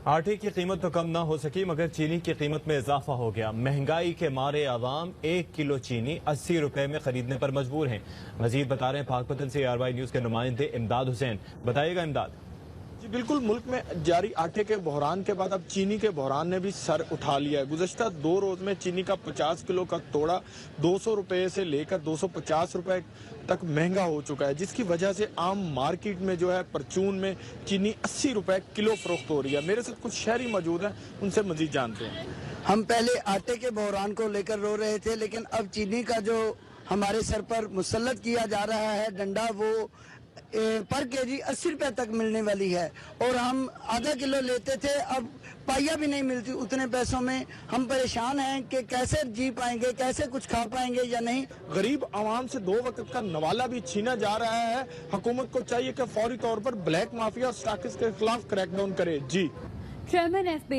आटे की कीमत तो कम ना हो सकी मगर चीनी की कीमत में इजाफा हो गया। महंगाई के मारे आवाम 1 किलो चीनी 80 रुपए में खरीदने पर मजबूर हैं। मजीद बता रहे हैं पाकपतन से ARY न्यूज के नुमाइंदे इमदाद हुसैन। बताइएगा इमदाद। जी बिल्कुल, मुल्क में जारी आटे के बहरान के बाद अब चीनी के बहरान ने भी सर उठा लिया है। गुज़श्ता 2 रोज में चीनी का 50 किलो का तोड़ा 200 रुपए से लेकर 250 रुपए तक महंगा हो चुका है, जिसकी वजह से आम मार्केट में जो है परचून में चीनी 80 रुपए किलो फरोख्त हो रही है। मेरे साथ कुछ शहरी मौजूद हैं, उनसे मजीद जानते हैं। हम पहले आटे के बहरान को लेकर रो रहे थे, लेकिन अब चीनी का जो हमारे सर पर मुसल्लत किया जा रहा है डंडा, वो पर केजी 80 रुपए तक मिलने वाली है और हम आधा किलो लेते थे, अब पाइया भी नहीं मिलती उतने पैसों में। हम परेशान हैं कि कैसे जी पाएंगे, कैसे कुछ खा पाएंगे या नहीं। गरीब आवाम से 2 वक्त का नवाला भी छीना जा रहा है। हुकूमत को चाहिए कि फौरी तौर पर ब्लैक माफिया और स्टॉकिस्ट के खिलाफ क्रैकडाउन करे। जी चेयरमैन FBI